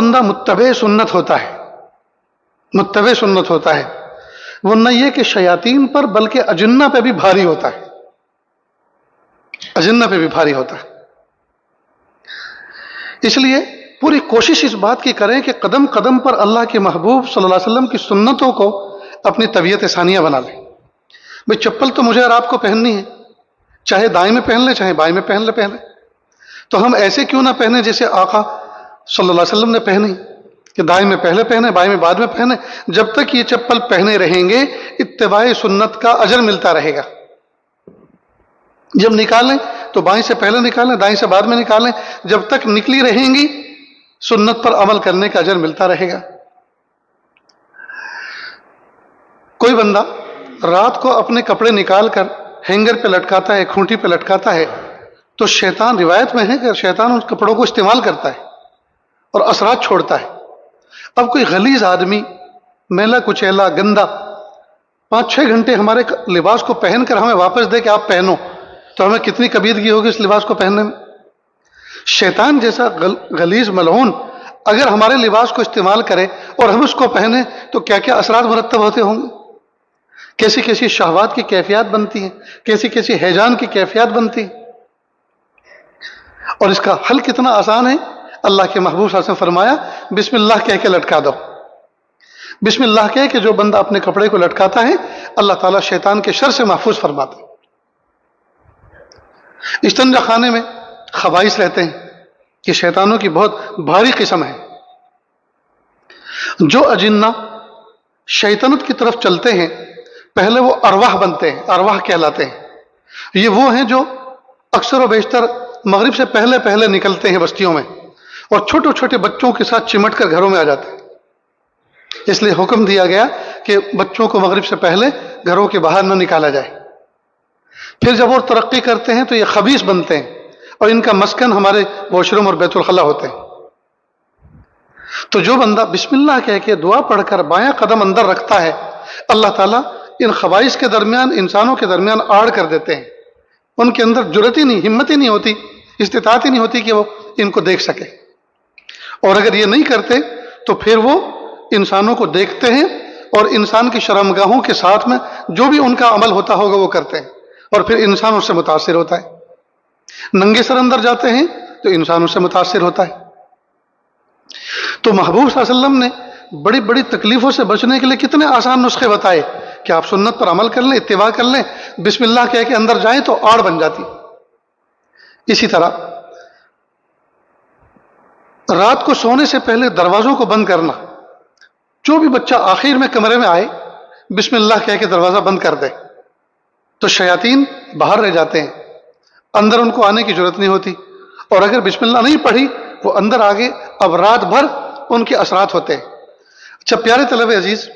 بندہ متبع سنت ہوتا ہے، متبع سنت ہوتا ہے، وہ نہ یہ کہ شیاطین پر بلکہ اجنہ پہ بھی بھاری ہوتا ہے، اجنہ پہ بھی بھاری ہوتا ہے۔ اس لیے پوری کوشش اس بات کی کریں کہ قدم قدم پر اللہ کے محبوب صلی اللہ علیہ وسلم کی سنتوں کو اپنی طبیعت ثانیہ بنا لیں۔ بھئی چپل تو مجھے اور آپ کو پہننی ہے، چاہے دائیں میں پہن لیں چاہے بائیں میں پہن لیں، تو ہم ایسے کیوں نہ پہنے جیسے آقا صلی اللہ علیہ وسلم نے پہنی، کہ دائیں میں پہلے پہنے بائیں میں بعد میں پہنے۔ جب تک یہ چپل پہنے رہیں گے اتباع سنت کا اجر ملتا رہے گا۔ جب نکالیں تو بائیں سے پہلے نکالیں، دائیں سے بعد میں نکالیں، جب تک نکلی رہیں گی سنت پر عمل کرنے کا اجر ملتا رہے گا۔ کوئی بندہ رات کو اپنے کپڑے نکال کر ہینگر پہ لٹکاتا ہے، کھونٹی پہ لٹکاتا ہے، تو شیطان، روایت میں ہے کہ شیطان ان کپڑوں کو استعمال کرتا ہے اور اثرات چھوڑتا ہے۔ اب کوئی غلیظ آدمی، میلا کچیلا گندا، 5-6 گھنٹے ہمارے لباس کو پہن کر ہمیں واپس دے کہ آپ پہنو، تو ہمیں کتنی کبیدگی ہوگی اس لباس کو پہننے میں۔ شیطان جیسا غلیظ ملعون اگر ہمارے لباس کو استعمال کرے اور ہم اس کو پہنے تو کیا کیا اثرات مرتب ہوتے ہوں گے، کیسی کیسی شہوات کی کیفیات بنتی ہیں، کیسی کیسی ہیجان کی کیفیات بنتی ہیں۔ اور اس کا حل کتنا آسان ہے، اللہ کے محبوب صلی اللہ علیہ وسلم فرمایا بسم اللہ کہہ کے لٹکا دو۔ بسم اللہ کہہ کے جو بندہ اپنے کپڑے کو لٹکاتا ہے اللہ تعالیٰ شیطان کے شر سے محفوظ فرماتا ہے۔ استنجا خانے میں خبائث رہتے ہیں کہ شیطانوں کی بہت بھاری قسم ہے۔ جو اجنہ شیطنت کی طرف چلتے ہیں پہلے وہ ارواح بنتے ہیں، ارواح کہلاتے ہیں۔ یہ وہ ہیں جو اکثر و بیشتر مغرب سے پہلے پہلے نکلتے ہیں بستیوں میں اور چھوٹے چھوٹے بچوں کے ساتھ چمٹ کر گھروں میں آ جاتے ہیں۔ اس لیے حکم دیا گیا کہ بچوں کو مغرب سے پہلے گھروں کے باہر نہ نکالا جائے۔ پھر جب وہ ترقی کرتے ہیں تو یہ خبیث بنتے ہیں اور ان کا مسکن ہمارے واش روم اور بیت الخلا ہوتے ہیں۔ تو جو بندہ بسم اللہ کہہ کے دعا پڑھ کر بایاں قدم اندر رکھتا ہے اللہ تعالیٰ ان خبائث کے درمیان، انسانوں کے درمیان آڑ کر دیتے ہیں۔ ان کے اندر جرأت ہی نہیں، ہمت ہی نہیں ہوتی، استطاعت ہی نہیں ہوتی کہ وہ ان کو دیکھ سکے۔ اور اگر یہ نہیں کرتے تو پھر وہ انسانوں کو دیکھتے ہیں اور انسان کی شرمگاہوں کے ساتھ میں جو بھی ان کا عمل ہوتا ہوگا وہ کرتے ہیں اور پھر انسان اس سے متاثر ہوتا ہے۔ ننگے سر اندر جاتے ہیں تو انسان اس سے متاثر ہوتا ہے۔ تو محبوب صلی اللہ علیہ وسلم نے بڑی بڑی تکلیفوں سے بچنے کے لیے کتنے آسان نسخے بتائے کہ آپ سنت پر عمل کر لیں، اتباع کر لیں، بسم اللہ کہہ کے اندر جائیں تو آڑ بن جاتی۔ اسی طرح رات کو سونے سے پہلے دروازوں کو بند کرنا، جو بھی بچہ آخر میں کمرے میں آئے بسم اللہ کہہ کے دروازہ بند کر دے تو شیاطین باہر رہ جاتے ہیں، اندر ان کو آنے کی ضرورت نہیں ہوتی۔ اور اگر بسم اللہ نہیں پڑھی وہ اندر آگے، اب رات بھر ان کے اثرات ہوتے ہیں۔ اچھا پیارے طلبہ عزیز،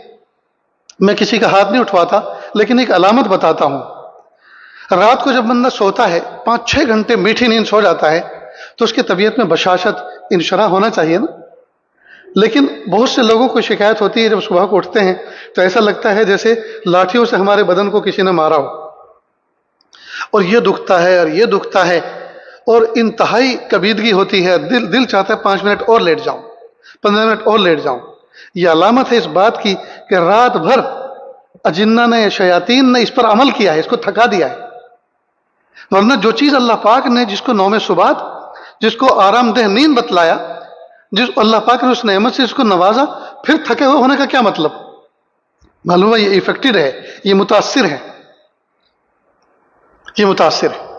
میں کسی کا ہاتھ نہیں اٹھواتا لیکن ایک علامت بتاتا ہوں۔ رات کو جب بندہ سوتا ہے 5-6 گھنٹے میٹھی نیند سو جاتا ہے تو اس کی طبیعت میں بشاشت، انشراح ہونا چاہیے نا۔ لیکن بہت سے لوگوں کو شکایت ہوتی ہے جب صبح کو اٹھتے ہیں تو ایسا لگتا ہے جیسے لاٹھیوں سے ہمارے بدن کو کسی نے مارا ہو، اور یہ دکھتا ہے اور یہ دکھتا ہے اور انتہائی کبیدگی ہوتی ہے، دل چاہتا ہے 5 منٹ اور لیٹ جاؤں، 15 منٹ اور لیٹ جاؤں۔ یہ علامت ہے اس بات کی کہ رات بھر اجنہ نے، شیاطین نے اس پر عمل کیا ہے، اس کو تھکا دیا ہے۔ ورنہ جو چیز اللہ پاک نے جس کو نوم سبات، جس کو آرام دہ نیند بتلایا، جس اللہ پاک نے اس نعمت سے اس کو نوازا، پھر تھکے ہوئے ہونے کا کیا مطلب؟ معلوم ہے یہ افیکٹڈ ہے، یہ متاثر ہے، یہ متاثر ہے۔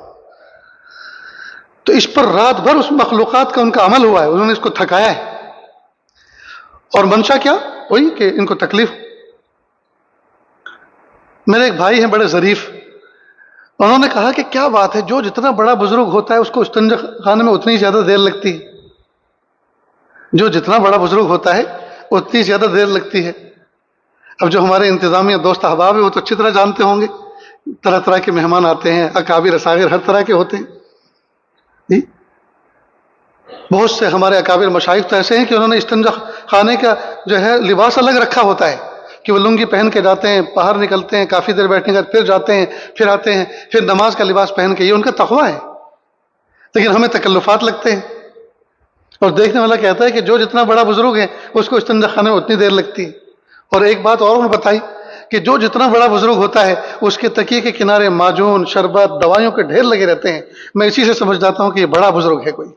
تو اس پر رات بھر اس مخلوقات کا ان کا عمل ہوا ہے، انہوں نے اس کو تھکایا ہے، اور منشا کیا؟ وہی کہ ان کو تکلیف۔ میرے ایک بھائی ہیں بڑے ظریف، انہوں نے کہا کہ کیا بات ہے، جو جتنا بڑا بزرگ ہوتا ہے اس کو استنجا خانے میں اتنی زیادہ دیر لگتی ہے، جو جتنا بڑا بزرگ ہوتا ہے اتنی زیادہ دیر لگتی ہے۔ اب جو ہمارے انتظامیہ دوست احباب ہیں وہ تو اچھی طرح جانتے ہوں گے، طرح طرح کے مہمان آتے ہیں، اکابر اصاغر ہر طرح کے ہوتے ہیں جی۔ بہت سے ہمارے اکابر مشائخ تو ایسے ہیں کہ انہوں نے استنجا خانے کا جو ہے لباس الگ رکھا ہوتا ہے کہ وہ لنگی پہن کے جاتے ہیں، باہر نکلتے ہیں، کافی دیر بیٹھنے کے بعد پھر جاتے ہیں، پھر آتے ہیں، پھر نماز کا لباس پہن کے، یہ ان کا تقویٰ ہے۔ لیکن ہمیں تکلفات لگتے ہیں، اور دیکھنے والا کہتا ہے کہ جو جتنا بڑا بزرگ ہے اس کو استنجا خانے میں اتنی دیر لگتی ہے. اور ایک بات اور انہوں نے بتائی کہ جو جتنا بڑا بزرگ ہوتا ہے اس کے تکیے کے کنارے معجون، شربت، دوائیوں کے ڈھیر لگے رہتے ہیں. میں اسی سے سمجھ جاتا ہوں کہ یہ بڑا بزرگ ہے، کوئی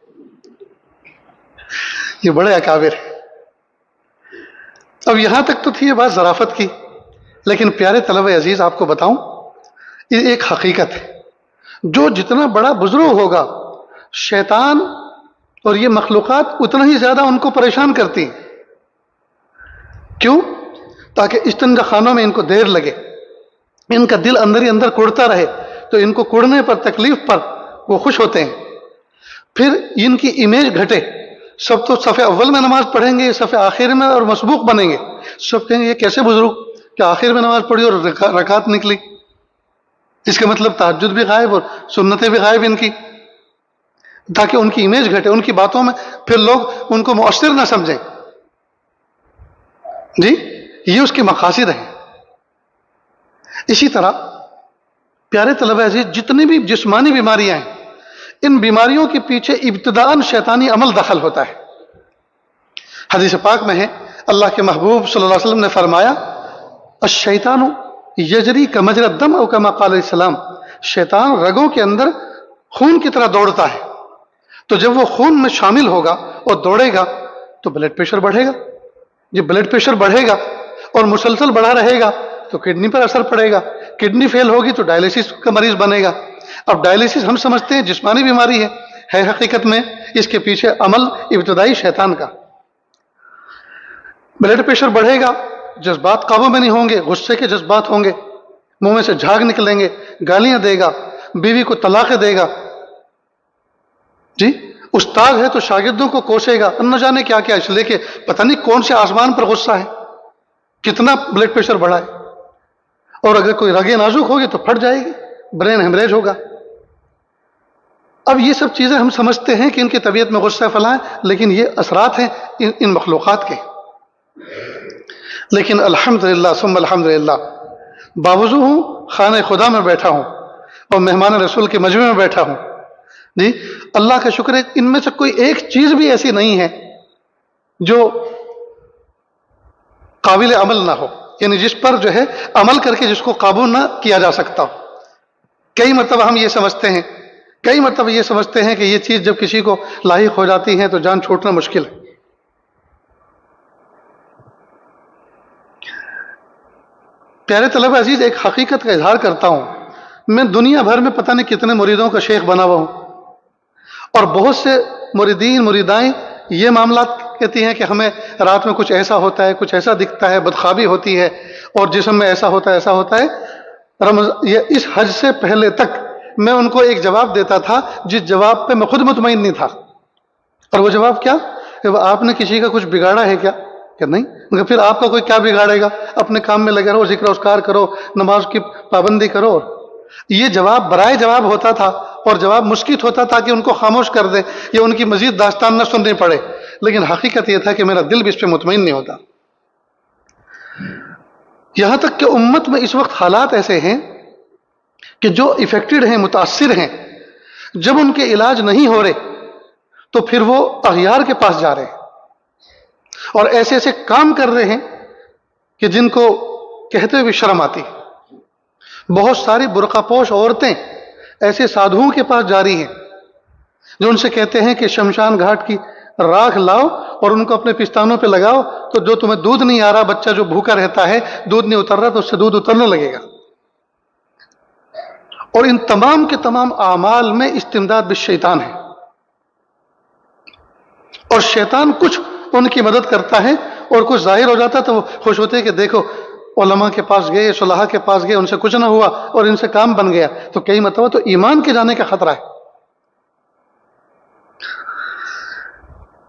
یہ بڑے اکابر ہے. اب یہاں تک تو تھی یہ بات ظرافت کی، لیکن پیارے طلبہ عزیز آپ کو بتاؤں یہ ایک حقیقت ہے. جو جتنا بڑا بزرگ ہوگا شیطان اور یہ مخلوقات اتنا ہی زیادہ ان کو پریشان کرتی ہیں. کیوں؟ تاکہ استنجا خانوں میں ان کو دیر لگے، ان کا دل اندر ہی اندر کڑتا رہے، تو ان کو کڑنے پر، تکلیف پر وہ خوش ہوتے ہیں. پھر ان کی امیج گھٹے. سب تو صف اول میں نماز پڑھیں گے، صف آخر میں اور مسبوق بنیں گے. سب کہیں گے یہ کیسے بزرگ کہ آخر میں نماز پڑھی اور رکعت نکلی. اس کا مطلب تہجد بھی غائب اور سنتیں بھی غائب ان کی، تاکہ ان کی امیج گھٹے، ان کی باتوں میں پھر لوگ ان کو مؤثر نہ سمجھیں. جی یہ اس کے مقاصد ہیں. اسی طرح پیارے طلبہ عزیز جتنی بھی جسمانی بیماریاں ہیں، ان بیماریوں کے پیچھے ابتداءً شیطانی عمل دخل ہوتا ہے. حدیث پاک میں ہے اللہ کے محبوب صلی اللہ علیہ وسلم نے فرمایا الشیطان یجری کمجرى الدم او کما قال علیہ السلام، شیطان رگوں کے اندر خون کی طرح دوڑتا ہے. تو جب وہ خون میں شامل ہوگا اور دوڑے گا تو بلڈ پریشر بڑھے گا. جب بلڈ پریشر بڑھے گا اور مسلسل بڑھا رہے گا تو کڈنی پر اثر پڑے گا. کڈنی فیل ہوگی تو ڈائلیسس کا مریض بنے گا. اب ڈائلیسس ہم سمجھتے ہیں جسمانی بیماری ہے حقیقت میں اس کے پیچھے عمل ابتدائی شیطان کا. بلڈ پریشر بڑھے گا، جذبات قابو میں نہیں ہوں گے، غصے کے جذبات ہوں گے، منہ میں سے جھاگ نکلیں گے، گالیاں دے گا، بیوی کو طلاق دے گا. جی استاد ہے تو شاگردوں کو کوسے گا، نہ جانے کیا کیا، اس لیے کہ پتہ نہیں کون سے آسمان پر غصہ ہے، کتنا بلڈ پریشر بڑھا ہے. اور اگر کوئی رگیں نازک ہوگی تو پھٹ جائے گی، برین ہیمریج ہوگا. اب یہ سب چیزیں ہم سمجھتے ہیں کہ ان کی طبیعت میں غصہ فلاں ہے، لیکن یہ اثرات ہیں ان مخلوقات کے. لیکن الحمدللہ ثم الحمدللہ باوضو ہوں، خانہ خدا میں بیٹھا ہوں اور مہمان رسول کے مجمع میں بیٹھا ہوں. جی اللہ کا شکر ہے ان میں سے کوئی ایک چیز بھی ایسی نہیں ہے جو قابل عمل نہ ہو، یعنی جس پر جو ہے عمل کر کے جس کو قابو نہ کیا جا سکتا ہو. کئی مرتبہ ہم یہ سمجھتے ہیں کہ یہ چیز جب کسی کو لاحق ہو جاتی ہے تو جان چھوٹنا مشکل ہے. پیارے طلبہ عزیز ایک حقیقت کا اظہار کرتا ہوں. میں دنیا بھر میں پتہ نہیں کتنے مریدوں کا شیخ بنا ہوا ہوں، اور بہت سے مریدین مریدائیں یہ معاملات کہتی ہیں کہ ہمیں رات میں کچھ ایسا ہوتا ہے، کچھ ایسا دکھتا ہے، بدخوابی ہوتی ہے، اور جسم میں ایسا ہوتا ہے. یہ اس حج سے پہلے تک میں ان کو ایک جواب دیتا تھا جس جواب پہ میں خود مطمئن نہیں تھا. اور وہ جواب کیا کہ آپ نے کسی کا کچھ بگاڑا ہے کیا؟ کہ نہیں. مگر پھر آپ کا کوئی کیا بگاڑے گا؟ اپنے کام میں لگے رہو، ذکر اذکار کرو، نماز کی پابندی کرو. یہ جواب برائے جواب ہوتا تھا اور جواب مسکت ہوتا تھا کہ ان کو خاموش کر دے یا ان کی مزید داستان نہ سننی پڑے. لیکن حقیقت یہ تھا کہ میرا دل بھی اس پہ مطمئن نہیں ہوتا. یہاں تک کہ امت میں اس وقت حالات ایسے ہیں کہ جو افیکٹڈ ہیں، متاثر ہیں، جب ان کے علاج نہیں ہو رہے تو پھر وہ اغیار کے پاس جا رہے ہیں اور ایسے ایسے کام کر رہے ہیں کہ جن کو کہتے ہوئے شرم آتی. بہت ساری برقع پوش عورتیں ایسے سادھوؤں کے پاس جا رہی ہیں جو ان سے کہتے ہیں کہ شمشان گھاٹ کی راکھ لاؤ اور ان کو اپنے پستانوں پہ لگاؤ تو جو تمہیں دودھ نہیں آ رہا، بچہ جو بھوکا رہتا ہے، دودھ نہیں اتر رہا، تو اس سے دودھ اترنے لگے گا. اور ان تمام کے تمام اعمال میں استمداد بالشیطان ہے. اور شیطان کچھ ان کی مدد کرتا ہے اور کچھ ظاہر ہو جاتا ہے تو وہ خوش ہوتے ہیں کہ دیکھو علماء کے پاس گئے، صلحاء کے پاس گئے، ان سے کچھ نہ ہوا اور ان سے کام بن گیا. تو کئی مرتبہ تو ایمان کے جانے کا خطرہ ہے.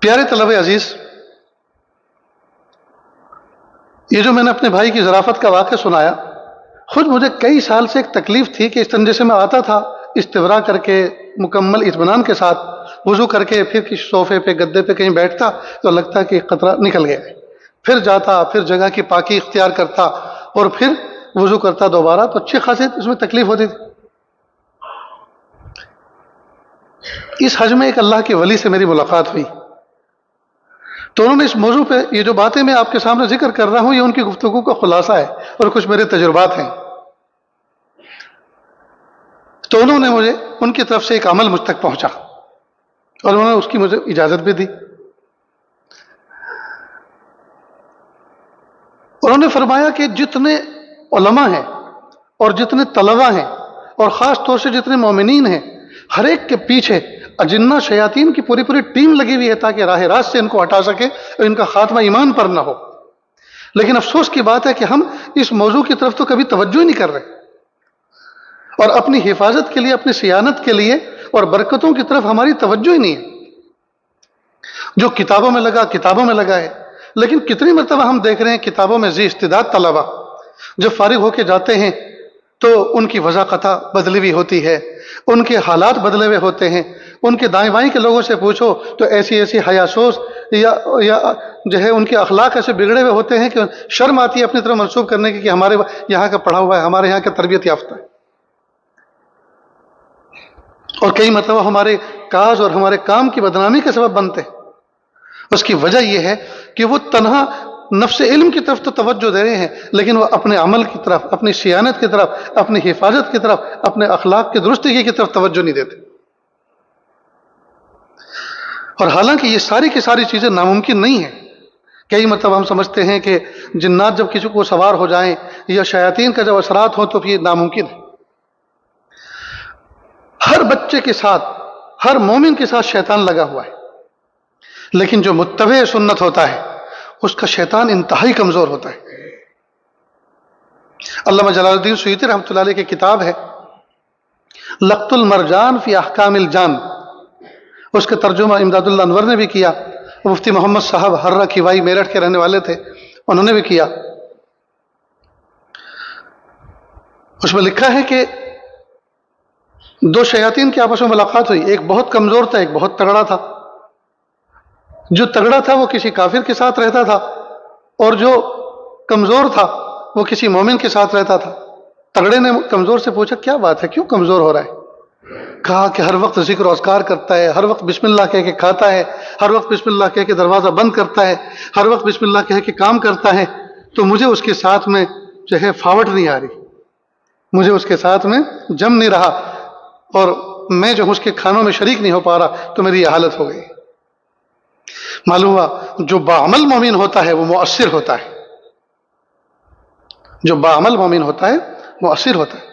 پیارے طلبہ عزیز، یہ جو میں نے اپنے بھائی کی ظرافت کا واقعہ سنایا، خود مجھے کئی سال سے ایک تکلیف تھی کہ اس طرح سے میں آتا تھا استبرا کر کے مکمل اطمینان کے ساتھ وضو کر کے پھر کسی صوفے پہ گدے پہ کہیں بیٹھتا تو لگتا کہ قطرہ نکل گیا. پھر جاتا، پھر جگہ کی پاکی اختیار کرتا اور پھر وضو کرتا دوبارہ، تو اچھی خاصی اس میں تکلیف ہوتی تھی. اس حج میں ایک اللہ کے ولی سے میری ملاقات ہوئی تو انہوں نے اس موضوع پہ یہ جو باتیں میں آپ کے سامنے ذکر کر رہا ہوں یہ ان کی گفتگو کا خلاصہ ہے اور کچھ میرے تجربات ہیں. تو انہوں نے مجھے ان کی طرف سے ایک عمل مجھ تک پہنچا اور انہوں نے اس کی مجھے اجازت بھی دی. انہوں نے فرمایا کہ جتنے علماء ہیں اور جتنے طلباء ہیں اور خاص طور سے جتنے مومنین ہیں، ہر ایک کے پیچھے اجنہ شیاطین کی پوری پوری ٹیم لگی ہوئی ہے تاکہ راہ راست سے ان کو ہٹا سکے اور ان کا خاتمہ ایمان پر نہ ہو. لیکن افسوس کی بات ہے کہ ہم اس موضوع کی طرف تو کبھی توجہ ہی نہیں کر رہے اور اپنی حفاظت کے لیے، اپنی سیانت کے لیے اور برکتوں کی طرف ہماری توجہ ہی نہیں ہے. جو کتابوں میں لگا کتابوں میں لگا ہے، لیکن کتنی مرتبہ ہم دیکھ رہے ہیں کتابوں میں ذی استعداد طلبہ جب فارغ ہو کے جاتے ہیں تو ان کی وضاقتہ بدلی ہوئی ہوتی ہے، ان کے حالات بدلے ہوئے ہوتے ہیں. ان کے دائیں بائیں کے لوگوں سے پوچھو تو ایسی ایسی حیاسوس یا جو ہے ان کے اخلاق ایسے بگڑے ہوئے ہوتے ہیں کہ شرم آتی ہے اپنی طرف منسوب کرنے کی کہ ہمارے یہاں کا پڑھا ہوا ہے، ہمارے یہاں کا تربیت یافتہ ہے. اور کئی مرتبہ ہمارے کاز اور ہمارے کام کی بدنامی کا سبب بنتے ہیں. اس کی وجہ یہ ہے کہ وہ تنہا نفس علم کی طرف تو توجہ دے رہے ہیں لیکن وہ اپنے عمل کی طرف، اپنی سیانت کی طرف، اپنی حفاظت کی طرف، اپنے اخلاق کی درستگی کی طرف توجہ نہیں دیتے. اور حالانکہ یہ ساری کی ساری چیزیں ناممکن نہیں ہیں. کئی مرتبہ ہم سمجھتے ہیں کہ جنات جب کسی کو سوار ہو جائیں یا شیاطین کا جب اثرات ہوں تو یہ ناممکن ہے. ہر بچے کے ساتھ، ہر مومن کے ساتھ شیطان لگا ہوا ہے، لیکن جو متبع سنت ہوتا ہے اس کا شیطان انتہائی کمزور ہوتا ہے. علامہ جلال الدین سیوطی رحمۃ اللہ علیہ کی کتاب ہے لقط المرجان فی احکام الجان، اس کا ترجمہ امداد اللہ انور نے بھی کیا. مفتی محمد صاحب ہررہ کھیوائی میرٹھ کے رہنے والے تھے، انہوں نے بھی کیا. اس میں لکھا ہے کہ دو شیاطین کی آپس میں ملاقات ہوئی، ایک بہت کمزور تھا، ایک بہت تگڑا تھا. جو تگڑا تھا وہ کسی کافر کے ساتھ رہتا تھا اور جو کمزور تھا وہ کسی مومن کے ساتھ رہتا تھا. تگڑے نے کمزور سے پوچھا کیا بات ہے، کیوں کمزور ہو رہا ہے؟ کہا کہ ہر وقت ذکر و اذکار کرتا ہے، ہر وقت بسم اللہ کہہ کے کھاتا ہے، ہر وقت بسم اللہ کہہ کے دروازہ بند کرتا ہے، ہر وقت بسم اللہ کہہ کے کام کرتا ہے، تو مجھے اس کے ساتھ میں جو ہے فاوٹ نہیں آ رہی، مجھے اس کے ساتھ میں جم نہیں رہا اور میں جو اس کے کھانوں میں شریک نہیں ہو پا رہا، تو میری یہ حالت ہو گئی. معلوم ہوا جو باعمل مومن ہوتا ہے وہ مؤثر ہوتا ہے، جو باعمل مومن ہوتا ہے مؤثر ہوتا ہے.